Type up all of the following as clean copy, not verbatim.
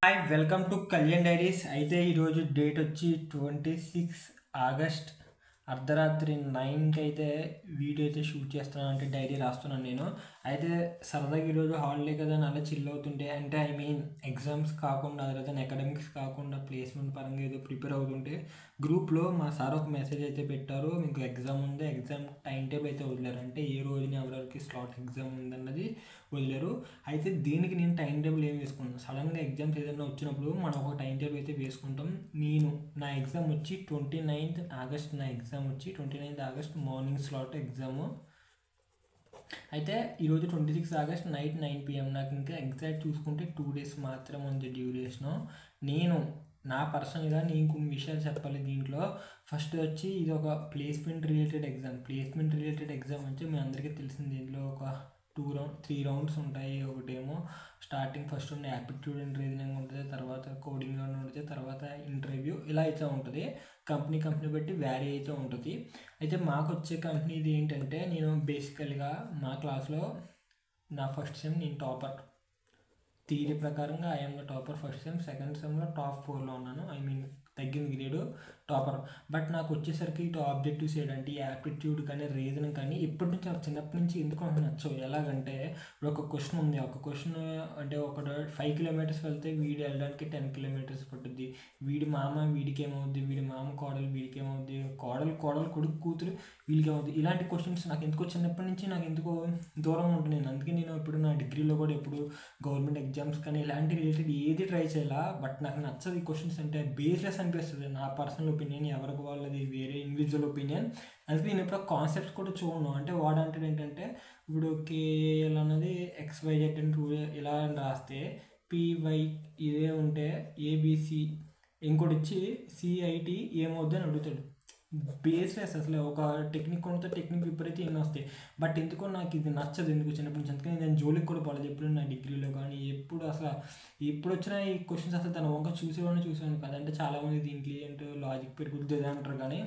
Hi welcome to Kalyan diaries. అయితే ఈరోజు date వచ్చి 26 ఆగస్ట్ అర్ధరాత్రి 9కి అయితే వీడియో అయితే షూట్ చేస్తున్నాను, అంటే డైరీ రాస్తున్నాను నేను. అయితే సరదాగా ఈరోజు హాలిడే కదా అని అలా చిల్ అవుతుంటే, అంటే ఐ మీన్ ఎగ్జామ్స్ కాకుండా లేదా అకాడమిక్స్ కాకుండా ప్లేస్మెంట్ పరంగా ఏదో ప్రిపేర్ అవుతుంటే గ్రూప్లో మా సార్ ఒక మెసేజ్ అయితే పెట్టారు, మీకు ఎగ్జామ్ ఉంది, ఎగ్జామ్ టైం టేబుల్ అయితే వదిలేరు, అంటే ఏ రోజున ఎవరెవరికి స్లాట్ ఎగ్జామ్ ఉందన్నది వదిలేరు. అయితే దీనికి నేను టైం టేబుల్ ఏం వేసుకున్నాను, సడన్గా ఎగ్జామ్స్ ఏదైనా వచ్చినప్పుడు మనం ఒక టైం టేబుల్ అయితే వేసుకుంటాం. నా ఎగ్జామ్ వచ్చి 29th ఆగస్ట్, నా ఎగ్జామ్ వచ్చి 29th August morning slot exam. అయితే ఈరోజు 26 ఆగస్ట్ నైట్ 9 PM. నాకు ఇంకా ఎగ్జాక్ట్ చూసుకుంటే 2 days మాత్రం ఉంది డ్యూరేషను. నా పర్సనల్గా నేను కొన్ని విషయాలు చెప్పాలి దీంట్లో. ఫస్ట్ వచ్చి ఇది ఒక ప్లేస్మెంట్ రిలేటెడ్ ఎగ్జామ్ వచ్చి మీ అందరికీ తెలిసింది. దీంట్లో ఒక 3 రౌండ్స్ ఉంటాయి. ఒకటేమో స్టార్టింగ్ ఫస్ట్ ఉండే యాప్టిట్యూడ్ అండ్ రీజనింగ్ ఉంటుంది, తర్వాత కోడింగ్ ఉంటుంది, తర్వాత ఇంటర్వ్యూ, ఇలా అయితే ఉంటుంది. కంపెనీ బట్టి వ్యారీ అయితే ఉంటుంది. అయితే మాకు వచ్చే కంపెనీది ఏంటంటే, నేను బేసికల్గా మా క్లాస్లో నా ఫస్ట్ సెమ్ నేను టాపర్. థియరీ ప్రకారంగా I'm the topper first sem. Second సెమ్లో టాప్ 4లో ఉన్నాను, ఐ మీన్ తగ్గింది గ్రేడు, టాపర్. బట్ నాకు వచ్చేసరికి ఇటు ఆబ్జెక్టివ్స్ ఏంటంటే ఈ యాప్టిట్యూడ్ కానీ రీజనింగ్ కానీ ఇప్పటి నుంచి నాకు చిన్నప్పటి నుంచి ఎందుకు నాకు నచ్చవు. ఎలాగంటే ఇప్పుడు ఒక క్వశ్చన్ ఉంది, ఒక క్వశ్చన్ అంటే ఒక 5 kilometers వెళ్తే వీడు వెళ్ళడానికి 10 kilometers పట్టుద్ది. వీడి మామ వీడికి ఏమవుద్ది, వీడి మామ కోడలు వీడికి ఏమవుద్ది, కోడలు కొడుకు కూతురు వీళ్ళకి ఏమవుద్ది. ఇలాంటి క్వశ్చన్స్ నాకు ఎందుకో చిన్నప్పటి నుంచి నాకు ఎందుకో దూరంగా ఉంటుంది. అందుకే నేను ఇప్పుడు నా డిగ్రీలో కూడా ఎప్పుడు గవర్నమెంట్ ఎగ్జామ్స్ కానీ ఇలాంటి రిలేటెడ్ ఏది ట్రై చేయాలా. బట్ నాకు నచ్చదు ఈ క్వశ్చన్స్, అంటే బేస్లెస్ అనిపిస్తుంది. నా పర్సనల్ ఒపీనియన్, ఎవరికి వాళ్ళది వేరే ఇండివిజువల్ ఒపీనియన్. అందుకే నేను ఇప్పుడు కాన్సెప్ట్స్ కూడా చూడను. అంటే వాడంటే ఏంటంటే ఇప్పుడు కేఎల్ అన్నది XYZ అండ్ 2 ఇలా అని రాస్తే PY ఇదే ఉంటే ABC, ఇంకోటి వచ్చి CIT ఏమవుద్ది అని అడుగుతాడు. బేస్లెస్ అసలు. ఒక టెక్నిక్ కొనితే టెక్నిక్ విపరీతం ఎన్ని వస్తాయి. బట్ ఎందుకో నాకు ఇది నచ్చదు, ఎందుకు చిన్నప్పటి నుంచి. అందుకని నేను జోలికి కూడా పోలేదు ఎప్పుడు నా డిగ్రీలో కానీ. ఎప్పుడు వచ్చినా ఈ క్వశ్చన్స్ అసలు తన వంక చూసేవాడిని కదంటే చాలామంది దీంట్లో ఏంటో లాజిక్ పెరుగుతుంది అంటారు, కానీ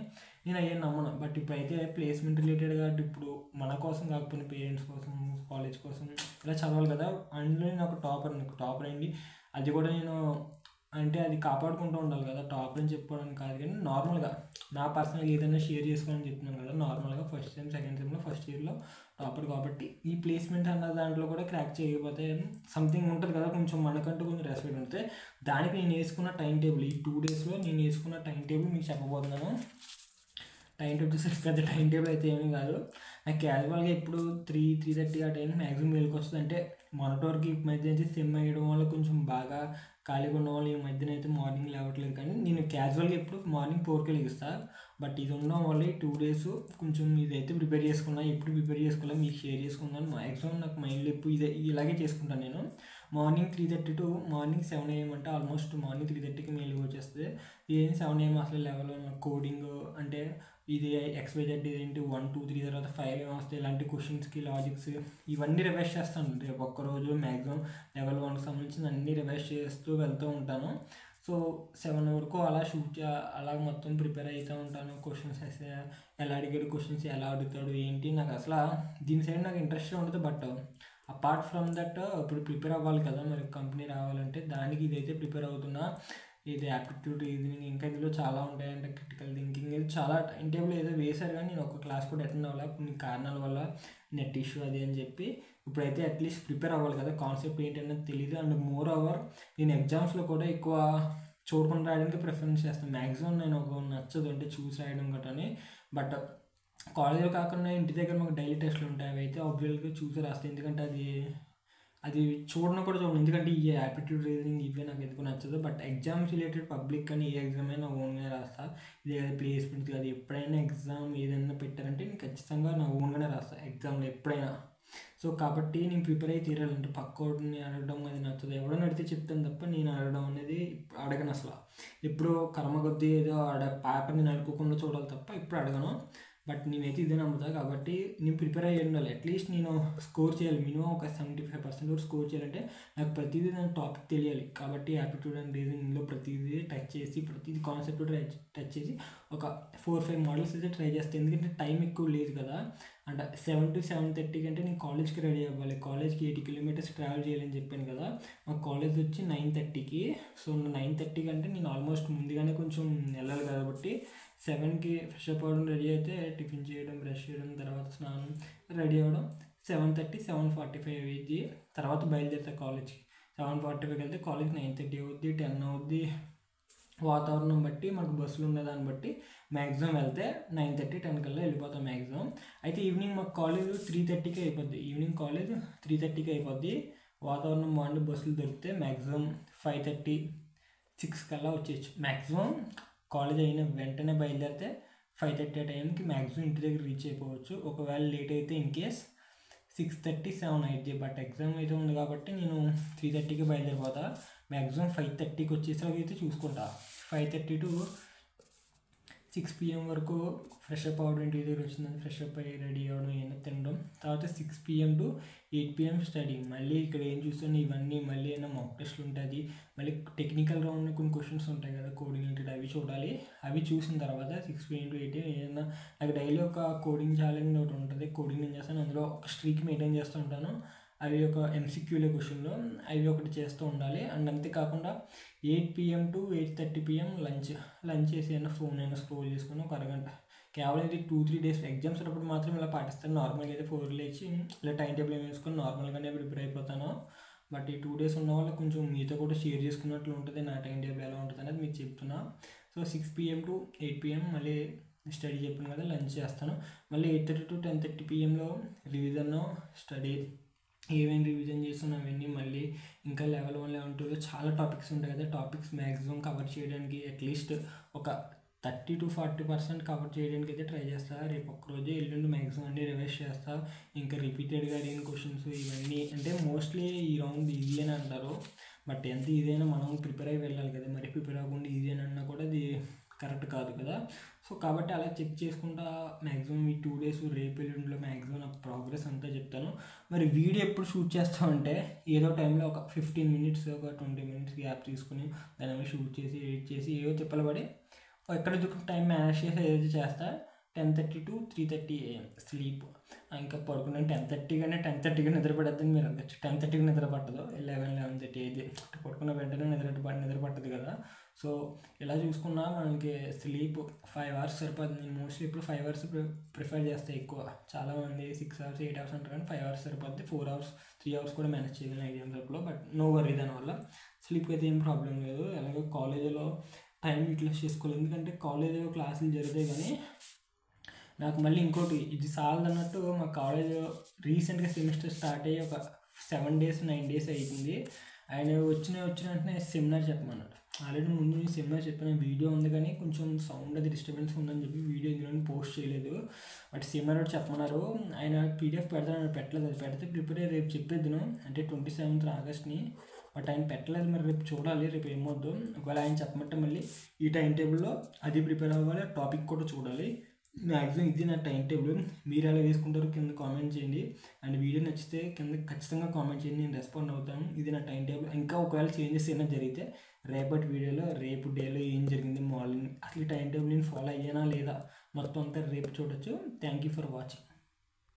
నేను అయ్యాను నమ్మను. బట్ ఇప్పుడైతే ప్లేస్మెంట్ రిలేటెడ్ కాబట్టి ఇప్పుడు మన కోసం కాకపోయినా పేరెంట్స్ కోసం, కాలేజ్ కోసం ఇలా చదవాలి కదా. అందులో నేను ఒక టాపర్ అయింది. అది కూడా నేను అంటే అది కాపాడుకుంటూ ఉండాలి కదా. టాపర్ అని చెప్పుకోవడానికి కాదు, కానీ నార్మల్గా నా పర్సనల్గా ఏదైనా షేర్ చేసుకోవాలని చెప్తున్నాను కదా. నార్మల్గా ఫస్ట్ సెమ్, సెకండ్ సెమ్లో, ఫస్ట్ ఇయర్లో టాపర్ కాబట్టి ఈ ప్లేస్మెంట్ అన్న దాంట్లో కూడా క్రాక్ చేయకపోతే సంథింగ్ ఉంటుంది కదా, కొంచెం మనకంటూ కొంచెం రెస్పెక్ట్ ఉంటుంది. దానికి నేను వేసుకున్న టైం టేబుల్, ఈ 2 daysలో నేను వేసుకున్న టైం టేబుల్ మీకు చెప్పబోతున్నాను. టైం టేబుల్ వచ్చేసరికి పెద్ద టైం టేబుల్ అయితే ఏమీ కాదు. నాకు క్యాజువల్గా ఇప్పుడు 3:30 ఆ టైం మ్యాక్సిమం మేలుకు వస్తుంది. అంటే మొన్నటి ఈ మధ్య అయితే సెమ్ అయ్యడం వల్ల కొంచెం బాగా ఖాళీగా ఉన్న వాళ్ళు ఈ మధ్యన అయితే మార్నింగ్ లేవట్లేదు, కానీ నేను క్యాజువల్గా ఎప్పుడు మార్నింగ్ 4కే లెగుస్తాను. బట్ ఇది ఉండడం వల్ల ఈ 2 days కొంచెం ఇదైతే ప్రిపేర్ చేసుకున్నా. ఎప్పుడు ప్రిపేర్ చేసుకోవాలో మీకు షేర్ చేసుకున్నాను. మ్యాక్సిమం నాకు మైండ్లో ఎప్పుడు ఇలాగే చేసుకుంటాను నేను. మార్నింగ్ 3:30 to మార్నింగ్ 7 AM అంటే ఆల్మోస్ట్ మార్నింగ్ 3:30కి మెయిల్గా వచ్చేస్తుంది. ఇదేం 7 AM అసలు లెవెల్ కోడింగ్ అంటే ఇది XYZ ఇదేంటి 1 2 3 తర్వాత 5 AM వస్తాయి. ఇలాంటి క్వశ్చన్స్కి లాజిక్స్ ఇవన్నీ రివైజ్ చేస్తాను. రేపు ఒక్కరోజు మ్యాక్సిమం లెవెల్ 1కి సంబంధించిన అన్నీ రివైజ్ చేస్తూ వెళ్తూ ఉంటాను. సో 7 వరకు అలా అలా మొత్తం ప్రిపేర్ అవుతూ ఉంటాను. క్వశ్చన్స్ ఎలా అడిగాడు, క్వశ్చన్స్ ఎలా అడుగుతాడు ఏంటి, నాకు అసలు దీని సైడ్ నాకు ఇంట్రెస్ట్ ఉండదు. బట్ అపార్ట్ ఫ్రమ్ దట్ ఇప్పుడు ప్రిపేర్ అవ్వాలి కదా మరి కంపెనీ రావాలంటే, దానికి ఇదైతే ప్రిపేర్ అవుతున్నా. ఇది యాప్టిట్యూడ్ రీజనింగ్ ఇంకా ఇందులో చాలా ఉంటాయంటే క్రిటికల్ థింకింగ్, ఇది చాలా టైం టేబుల్ ఏదో వేశారు, కానీ నేను ఒక క్లాస్ కూడా అటెండ్ అవ్వాలి కొన్ని కారణాల వల్ల, నెట్ ఇష్యూ అది అని చెప్పి. ఇప్పుడైతే అట్లీస్ట్ ప్రిపేర్ అవ్వాలి కదా, కాన్సెప్ట్ ఏంటనేది తెలియదు. అండ్ మోర్ ఓవర్ నేను ఎగ్జామ్స్లో కూడా ఎక్కువ చూడకుండా రాయడానికి ప్రిఫరెన్స్ చేస్తాను. మ్యాక్సిమం నేను ఒక నచ్చదు అంటే చూసి రాయడం గట్టని. బట్ కాలేజీలో కాకుండా ఇంటి దగ్గర మాకు డైలీ టెస్ట్లు ఉంటాయి, అవి అయితే ఆబ్వియస్గా చూసి రాస్తాయి. ఎందుకంటే అది చూడడం కూడా చూడండి, ఎందుకంటే ఈ యాప్టిట్యూడ్ రీజనింగ్ ఇవే నాకు ఎందుకు నచ్చదు. బట్ ఎగ్జామ్స్ రిలేటెడ్ పబ్లిక్ కానీ ఏ ఎగ్జామ్ అయినా ఓన్గా రాస్తా. ఇదే ప్లేస్మెంట్ కాదు, ఎప్పుడైనా ఎగ్జామ్ ఏదైనా పెట్టారంటే నేను ఖచ్చితంగా నా ఓన్గానే రాస్తాను ఎగ్జామ్లో ఎప్పుడైనా. సో కాబట్టి నేను ప్రిపేర్ అయ్యి తీరాలంటే పక్కోడిని అడగడం అది నచ్చదు. ఎవడో అడిగితే చెప్తాను తప్ప నేను అడగడం అనేది అడగను అసలు. ఎప్పుడు కర్మ కొద్దీ ఏదో పేపర్ని నడుకోకుండా చూడాలి తప్ప ఇప్పుడు అడగను. బట్ నేనైతే ఇదే నమ్ముతాను. కాబట్టి నేను ప్రిపేర్ అయ్యి ఉండాలి. అట్లీస్ట్ నేను స్కోర్ చేయాలి, మినిమం ఒక 75% వరకు స్కోర్ చేయాలంటే నాకు ప్రతిదీ దాని టాపిక్ తెలియాలి. కాబట్టి యాప్టిట్యూడ్ అండ్ రీజనింగ్లో ప్రతిదీ టచ్ చేసి, ప్రతిదీ కాన్సెప్ట్ టచ్ చేసి ఒక 4-5 మోడల్స్ అయితే ట్రై చేస్తాను. ఎందుకంటే టైం ఎక్కువ లేదు కదా. అంటే 7 to 7:30 కంటే నేను కాలేజ్కి రెడీ అవ్వాలి. కాలేజ్కి 80 కిలోమీటర్స్ ట్రావెల్ చేయాలని చెప్పాను కదా. మా కాలేజ్ వచ్చి 9:30కి. సో 9:30 కంటే నేను ఆల్మోస్ట్ ముందుగానే కొంచెం వెళ్ళాలి కాబట్టి 7కి ఫ్రెష్ అప్ అవ్వడం, రెడీ అయితే టిఫిన్ చేయడం, బ్రష్ చేయడం, తర్వాత స్నానం, రెడీ అవ్వడం 7:30 7:45 అయ్యింది. తర్వాత బయలుదేరుతా కాలేజ్కి. 7:45కి వెళ్తే కాలేజ్ 9:30 అవుద్ది, 10 అవుద్ది. వాతావరణం బట్టి మనకు బస్సులు ఉన్నదాన్ని బట్టి మ్యాక్సిమం వెళ్తే 9:30 10 కల్లా వెళ్ళిపోతాం మ్యాక్సిమం. అయితే ఈవినింగ్ మాకు కాలేజ్ 3:30కి అయిపోద్ది. ఈవినింగ్ కాలేజ్ 3:30కి అయిపోద్ది. వాతావరణం బాగుండి బస్సులు దొరికితే మ్యాక్సిమం 5:30 6 కల్లా వచ్చేయచ్చు. మ్యాక్సిమం కాలేజ్ అయిన వెంటనే బయలుదేరితే 5:30 టైంకి మ్యాక్సిమం ఇంటి దగ్గర రీచ్ అయిపోవచ్చు. ఒకవేళ లేట్ అయితే ఇన్ కేస్ 6:30 7 అయితే. బట్ ఎగ్జామ్ అయితే ఉంది కాబట్టి నేను 3:30కి బయలుదేరిపోతా. మ్యాక్సిమం 5:30కి వచ్చేసరికి చూసుకుంటా. 5:30 to 6 PM వరకు ఫ్రెష్ అప్ అవ్వడం, ఇంటి దగ్గర వచ్చిందని ఫ్రెష్ అప్ అయ్యి రెడీ అవ్వడం, ఏమైనా తినడం. తర్వాత 6 PM to 8 PM స్టడీ. మళ్ళీ ఇక్కడ ఏం చూస్తాను ఇవన్నీ మళ్ళీ ఏమైనా మాక్ టెస్ట్లు ఉంటుంది. మళ్ళీ టెక్నికల్ రౌండ్ కొన్ని క్వశ్చన్స్ ఉంటాయి కదా కోడింగ్ రిలేటెడ్, అవి చూడాలి. అవి చూసిన తర్వాత 6 PM to 8 ఏదైనా నాకు డైలీ ఒక కోడింగ్ ఛాలెంజ్ ఒకటి ఉంటుంది. కోడింగ్ నేను చేస్తాను, అందులో ఒక స్ట్రీక్ మెయింటైన్ చేస్తూ ఉంటాను. అవి ఒక MCQలో క్వశ్చన్లో అవి ఒకటి చేస్తూ ఉండాలి. అండ్ అంతేకాకుండా 8 PM to 8:30 PM లంచ్ చేసి అయినా ఫోన్ అయినా స్క్రోల్ చేసుకుని ఒక అరగంట. కేవలం ఇది 2-3 డేస్ ఎగ్జామ్స్ ఉన్నప్పుడు మాత్రం ఇలా పాటిస్తాను. నార్మల్గా అయితే 4 లేచి ఇలా టైం టేబుల్ ఏం వేసుకొని నార్మల్గానే ప్రిపేర్ అయిపోతాను. బట్ ఈ 2 days ఉన్న వాళ్ళు కొంచెం మీతో కూడా షేర్ చేసుకున్నట్లు ఉంటుంది నా టైం టేబుల్ ఎలా ఉంటుంది అనేది మీకు చెప్తున్నా. సో 6 PM to 8 PM మళ్ళీ స్టడీ చెప్పాను కదా, లంచ్ చేస్తాను. మళ్ళీ 8:30 to 10:30 PMలో రివిజన్ స్టడీ, ఏమేమి రివిజన్ చేస్తున్నాం అవన్నీ. మళ్ళీ ఇంకా లెవెల్ 1 లెవెల్ 2లో చాలా టాపిక్స్ ఉంటాయి కదా. టాపిక్స్ మ్యాక్సిమం కవర్ చేయడానికి అట్లీస్ట్ ఒక 30 to 40% కవర్ చేయడానికి అయితే ట్రై చేస్తా. రేపు ఒక్కరోజు ఎల్లుండి మ్యాక్సిమం అన్నీ రివైజ్ చేస్తా. ఇంకా రిపీటెడ్గా అడిగిన క్వశ్చన్స్ ఇవన్నీ అంటే మోస్ట్లీ ఈ రౌండ్ ఈజీ అని అంటారు. బట్ ఎంత ఈజీ అయినా మనం ప్రిపేర్ అయ్యి వెళ్ళాలి కదా. మరి ప్రిపేర్ అవ్వకుండా ఈజీ అని అన్నా కూడా అది కరెక్ట్ కాదు కదా. సో కాబట్టి అలా చెక్ చేసుకుంటా మ్యాక్సిమం ఈ 2 days రేపు ఎల్లుండిలో మ్యాక్సిమం నాకు ప్రోగ్రెస్ అంతా చెప్తాను. మరి వీడియో ఎప్పుడు షూట్ చేస్తామంటే ఏదో టైంలో ఒక 15 minutes ఒక 20 minutes గ్యాప్ తీసుకుని దాని షూట్ చేసి ఎడిట్ చేసి ఏదో తిప్పలబడి ఎక్కడ టైం మేనేజ్ చేసి ఏదైతే చేస్తా. 10:30 to 3:30 AM స్లీప్. ఇంకా పడుకున్నాను 10:30 కానీ 10:30కి నిద్ర పడద్దని మీరు అనొచ్చు. 10:30కి నిద్ర పట్టదు, 11-11:30 అయితే పడుకున్న వెంటనే నిద్ర పట్టదు కదా. సో ఇలా చూసుకున్నా మనకి స్లీప్ 5 hours సరిపోతుంది. నేను మోస్ట్లీ ఇప్పుడు 5 hours ప్రిఫర్ చేస్తాను ఎక్కువ. చాలామంది 6 hours 8 hours అంటారు కానీ 5 hours సరిపోద్ది. 4 hours 3 hours కూడా మేనేజ్ చేయగలను ఎగ్జామ్స్ అప్పుడు. బట్ నో వరీ దానివల్ల స్లీప్కి అయితే ఏం ప్రాబ్లం లేదు. అలాగే కాలేజీలో టైం యూటిలైజ్ చేసుకోవాలి. ఎందుకంటే కాలేజీలో క్లాసులు జరిగాయి కానీ నాకు మళ్ళీ ఇంకోటి ఇది సాల్వ్ అన్నట్టు మా కాలేజ్ రీసెంట్గా సెమిస్టర్ స్టార్ట్ అయ్యి ఒక 7 days 9 days అవుతుంది. ఆయన వచ్చిన వెంటనే సెమినార్ చెప్పమన్నాడు. ఆల్రెడీ ముందు నేను సెమినార్ చెప్పిన వీడియో ఉంది కానీ కొంచెం సౌండ్ అది డిస్టర్బెన్స్ ఉందని చెప్పి వీడియో ఇందులో పోస్ట్ చేయలేదు. బట్ సెమినార్ ఒకటి చెప్పమన్నారు. ఆయన PDF పెడతాను, పెట్టలేదు. అది పెడితే ప్రిపేర్ అయ్యి రేపు చెప్పేద్దును, అంటే 27th Augustని. బట్ ఆయన పెట్టలేదు. మరి రేపు చూడాలి రేపు ఏమొద్దు. ఒకవేళ ఆయన చెప్పమంటే మళ్ళీ ఈ టైం టేబుల్లో అది ప్రిపేర్ అవ్వాలి, టాపిక్ కూడా చూడాలి. మ్యాక్సిమం ఇది నా టైం టేబుల్. మీరు ఎలా వేసుకుంటారో కింద కామెంట్ చేయండి. అండ్ వీడియో నచ్చితే కింద ఖచ్చితంగా కామెంట్ చేయండి, నేను రెస్పాండ్ అవుతాను. ఇది నా టైం టేబుల్. ఇంకా ఒకవేళ చేంజెస్ ఏమైనా జరిగితే రేపటి వీడియోలో రేపు డేలో ఏం జరిగింది మార్నింగ్ అసలు టైం టేబుల్ నేను ఫాలో అయ్యానా లేదా మొత్తం అంతా రేపు చూడొచ్చు. Thank you for watching.